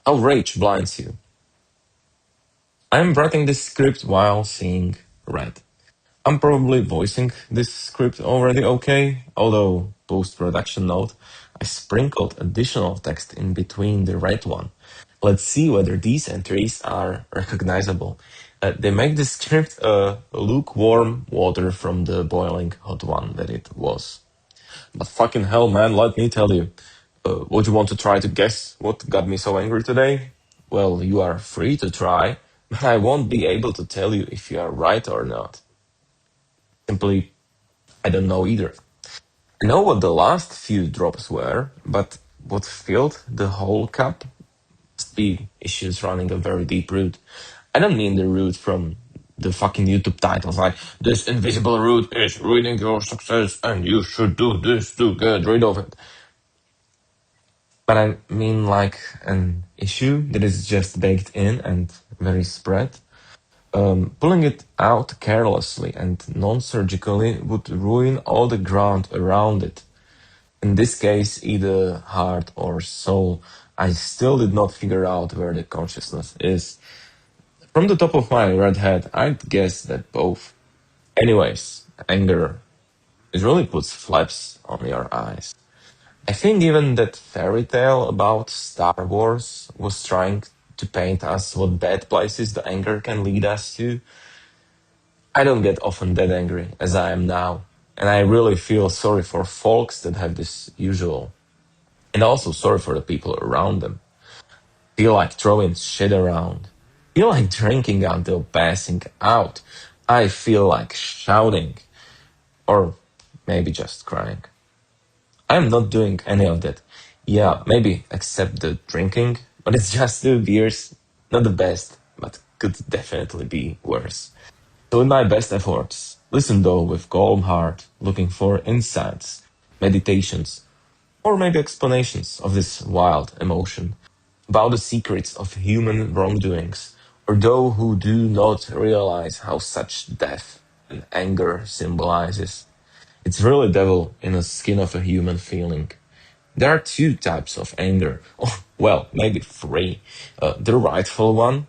How rage blinds you. I'm writing this script while seeing red. I'm probably voicing this script already okay, although post-production note, I sprinkled additional text in between the red one. Let's see whether these entries are recognizable. They make the script lukewarm water from the boiling hot one that it was. But fucking hell, man, let me tell you. Would you want to try to guess what got me so angry today? Well, you are free to try, but I won't be able to tell you if you are right or not. Simply, I don't know either. I know what the last few drops were, but what filled the whole cup must be issues running a very deep root. I don't mean the root from the fucking YouTube titles like this invisible root is ruining your success and you should do this to get rid of it. But I mean like an issue that is just baked in and very spread. Pulling it out carelessly and non-surgically would ruin all the ground around it. In this case, either heart or soul. I still did not figure out where the consciousness is. From the top of my red head, I'd guess that both. Anyways, anger. It really puts flaps on your eyes. I think even that fairy tale about Star Wars was trying to paint us what bad places the anger can lead us to. I don't get often that angry as I am now, and I really feel sorry for folks that have this usual, and also sorry for the people around them. Feel like throwing shit around. Feel like drinking until passing out. I feel like shouting, or maybe just crying. I'm not doing any of that. Yeah, maybe except the drinking, but it's just 2 beers. Not the best, but could definitely be worse. So, in my best efforts, listen though with calm heart, looking for insights, meditations, or maybe explanations of this wild emotion, about the secrets of human wrongdoings, or those who do not realize how such death and anger symbolizes. It's really devil in the skin of a human feeling. There are two types of anger. Oh, well, maybe three. The rightful one,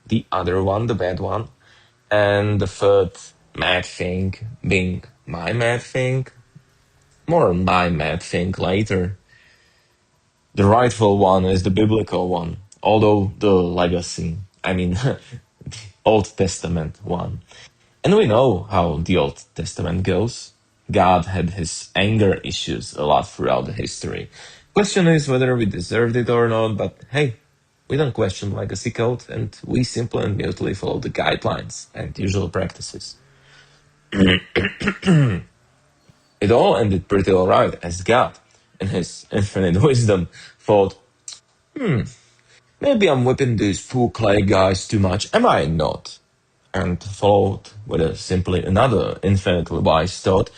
the other one, the bad one, and the third mad thing being my mad thing. More on my mad thing later. The rightful one is the biblical one, although the legacy, I mean, the Old Testament one. And we know how the Old Testament goes. God had his anger issues a lot throughout the history. Question is whether we deserved it or not, but hey, we don't question legacy code and we simply and mutely follow the guidelines and usual practices. It all ended pretty alright as God, in his infinite wisdom, thought, maybe I'm whipping these poor clay guys too much, am I not? And followed with a simply another infinitely wise thought,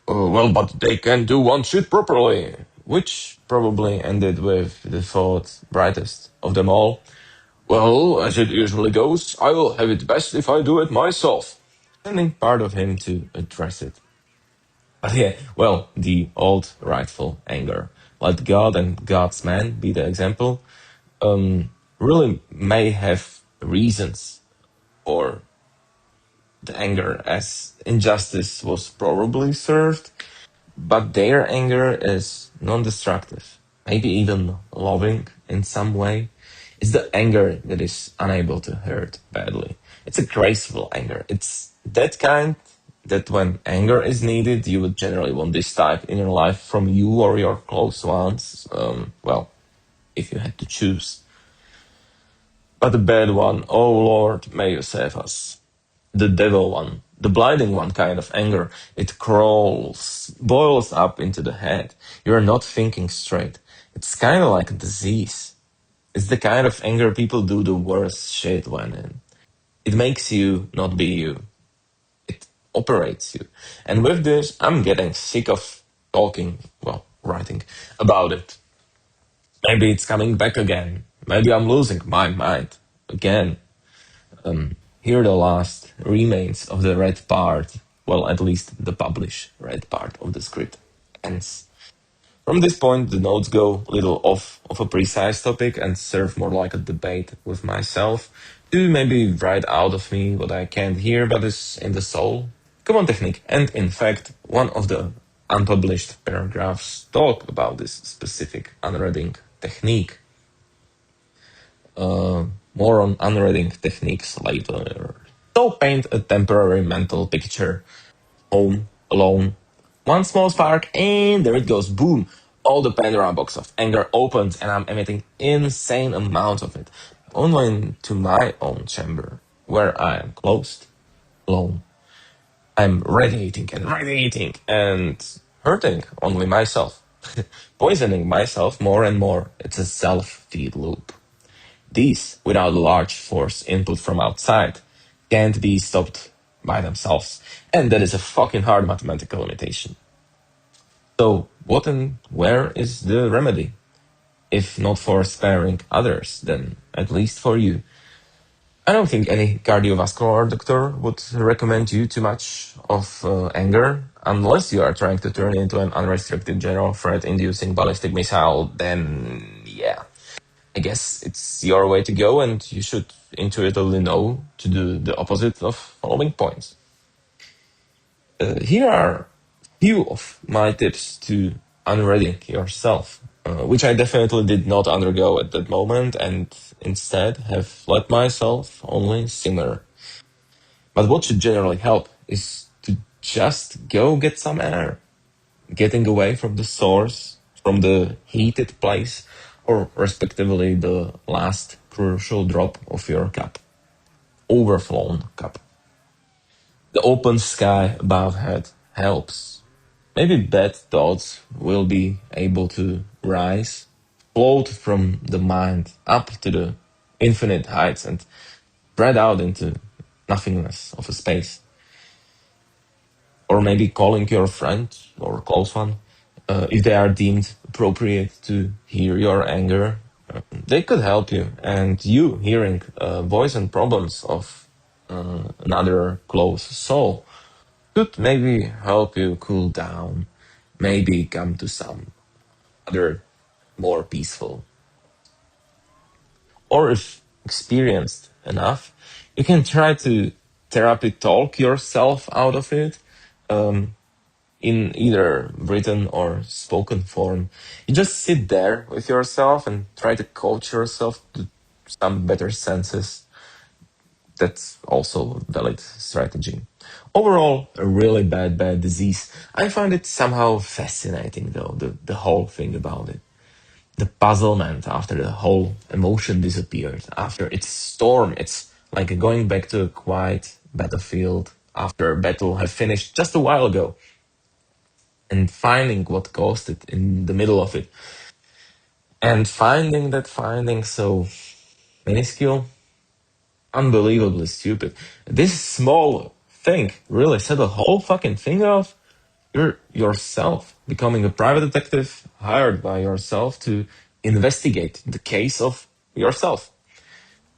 well, but they can do one shit properly. Which probably ended with the thought brightest of them all. Well, as it usually goes, I will have it best if I do it myself. Sending part of him to address it. But yeah, well, the old rightful anger. Let God and God's man be the example. Really may have reasons for the anger as injustice was probably served, but their anger is non-destructive, maybe even loving in some way. It's the anger that is unable to hurt badly. It's a graceful anger. It's that kind that when anger is needed, you would generally want this type in your life from you or your close ones. Well, if you had to choose. But the bad one, oh Lord, may you save us. The devil one, the blinding one kind of anger. It crawls, boils up into the head. You're not thinking straight. It's kind of like a disease. It's the kind of anger people do the worst shit when in. It makes you not be you. It operates you. And with this, I'm getting sick of talking, well, writing about it. Maybe it's coming back again. Maybe I'm losing my mind again. Here the last remains of the red part, well, at least the published red part of the script ends. From this point, the notes go a little off of a precise topic and serve more like a debate with myself to maybe write out of me what I can't hear but is in the soul. Common technique. And in fact, one of the unpublished paragraphs talk about this specific unreading technique. More on unreading techniques later. So paint a temporary mental picture. Home, alone. One small spark, and there it goes. Boom. All the Pandora box of anger opens, and I'm emitting insane amounts of it. Only into my own chamber, where I am closed, alone. I'm radiating and hurting only myself. Poisoning myself more and more. It's a self-feed loop. These, without a large force input from outside, can't be stopped by themselves. And that is a fucking hard mathematical limitation. So, what and where is the remedy? If not for sparing others, then at least for you. I don't think any cardiovascular doctor would recommend you too much of anger, unless you are trying to turn into an unrestricted general threat inducing ballistic missile, then yeah. I guess it's your way to go, and you should intuitively know to do the opposite of following points. Here are few of my tips to unreading yourself, which I definitely did not undergo at that moment, and instead have let myself only simmer. But what should generally help is to just go get some air, getting away from the source, from the heated place, or respectively the last crucial drop of your cup, overflown cup. The open sky above head helps. Maybe bad thoughts will be able to rise, float from the mind up to the infinite heights and spread out into nothingness of a space. Or maybe calling your friend or close one, if they are deemed appropriate to hear your anger, they could help you. And you hearing voice and problems of another close soul could maybe help you cool down, maybe come to some other more peaceful. Or if experienced enough, you can try to therapy talk yourself out of it in either written or spoken form. You just sit there with yourself and try to coach yourself to some better senses. That's also a valid strategy. Overall, a really bad disease. I find it somehow fascinating though, the whole thing about it. The puzzlement after the whole emotion disappeared, after its storm, it's like going back to a quiet battlefield after a battle had finished just a while ago and finding what caused it in the middle of it. And finding that finding so minuscule, unbelievably stupid. This small thing really set the whole fucking thing off. You're yourself becoming a private detective hired by yourself to investigate the case of yourself.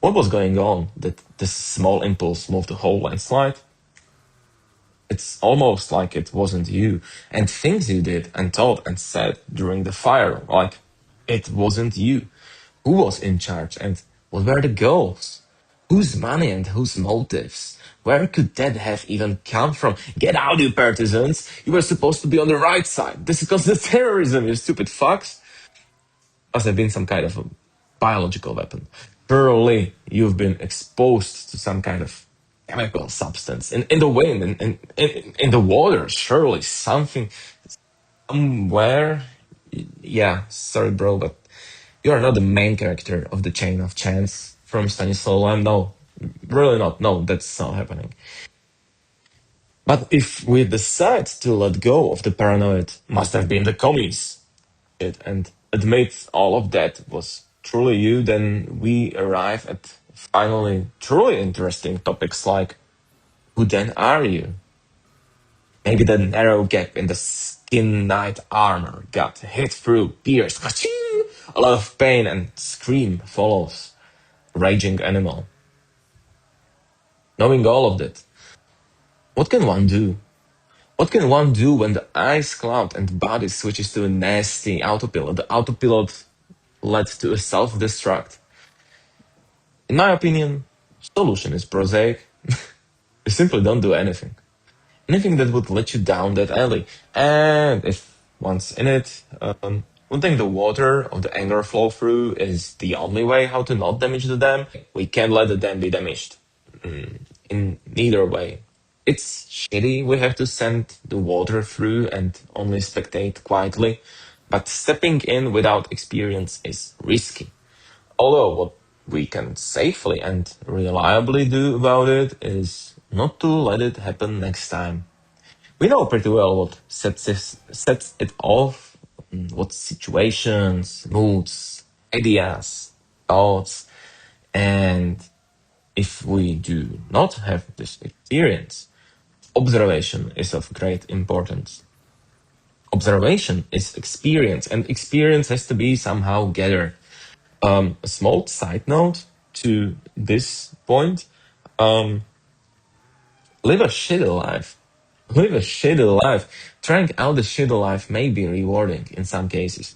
What was going on that this small impulse moved the whole landslide? It's almost like it wasn't you, and things you did and thought and said during the fire, like it wasn't you. Who was in charge and what were the goals? Whose money and whose motives? Where could that have even come from? Get out, you partisans! You were supposed to be on the right side. This is considered terrorism, you stupid fucks! Must have been some kind of a biological weapon. Surely you've been exposed to some kind of chemical substance in the wind, in the water. Surely something, somewhere. Yeah, sorry, bro, but you are not the main character of the chain of chance from Stanislaw Lem. No, really not. No, that's not happening. But if we decide to let go of the paranoid, must have been the commies, and admit all of that was truly you, then we arrive at finally truly interesting topics like who then are you? Maybe the narrow gap in the skin knight armor got hit through, pierced, ka-ching! A lot of pain and scream follows. Raging animal. Knowing all of that, what can one do? What can one do when the eyes cloud and body switches to a nasty autopilot? The autopilot led to a self-destruct. In my opinion, solution is prosaic. You simply don't do anything. Anything that would let you down that early. And if once in it, letting the water of the anger flow through is the only way how to not damage the dam. We can't let the dam be damaged. In neither way. It's shitty we have to send the water through and only spectate quietly, but stepping in without experience is risky. Although what we can safely and reliably do about it is not to let it happen next time. We know pretty well what sets it off, what situations, moods, ideas, thoughts, and if we do not have this experience, observation is of great importance. Observation is experience, and experience has to be somehow gathered. A small side note to this point: live a shitty life. Live a shitty life. Trying out the shitty life may be rewarding in some cases.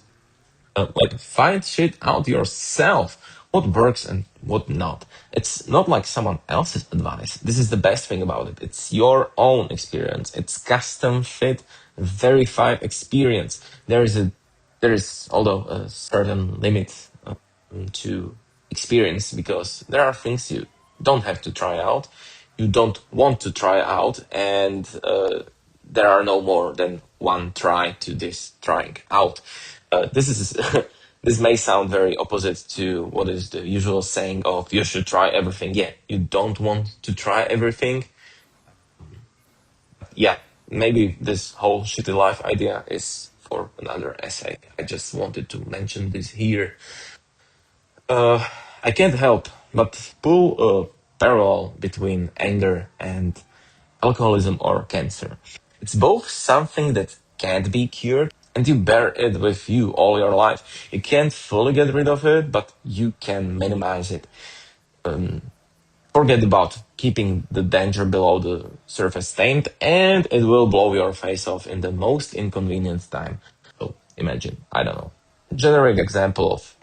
Like find shit out yourself. What works and what not. It's not like someone else's advice. This is the best thing about it. It's your own experience. It's custom fit, verified experience. There is although a certain limit to experience because there are things you don't have to try out, you don't want to try out, and there are no more than one try to this trying out. This is this may sound very opposite to what is the usual saying of you should try everything. Yeah, you don't want to try everything. Yeah, maybe this whole shitty life idea is for another essay. I just wanted to mention this here. I can't help but pull a parallel between anger and alcoholism or cancer. It's both something that can't be cured and you bear it with you all your life. You can't fully get rid of it, but you can minimize it. Forget about keeping the danger below the surface tamed, and it will blow your face off in the most inconvenient time. So imagine, I don't know, generic example of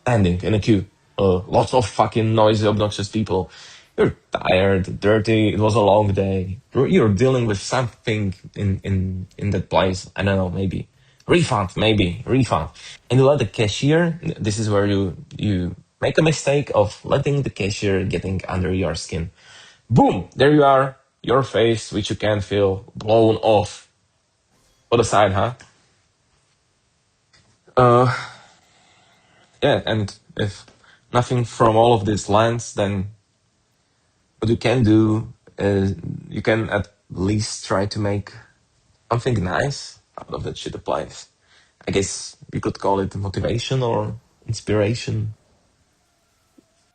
standing in a queue. Lots of fucking noisy, obnoxious people. You're tired, dirty. It was a long day. You're dealing with something in that place. I don't know, maybe refund. And you let the cashier. This is where you make a mistake of letting the cashier getting under your skin. Boom! There you are. Your face, which you can feel, blown off. What a sight, huh? Uh, yeah, and if nothing from all of this lands, then what you can do is you can at least try to make something nice out of that shit applies. I guess you could call it motivation or inspiration.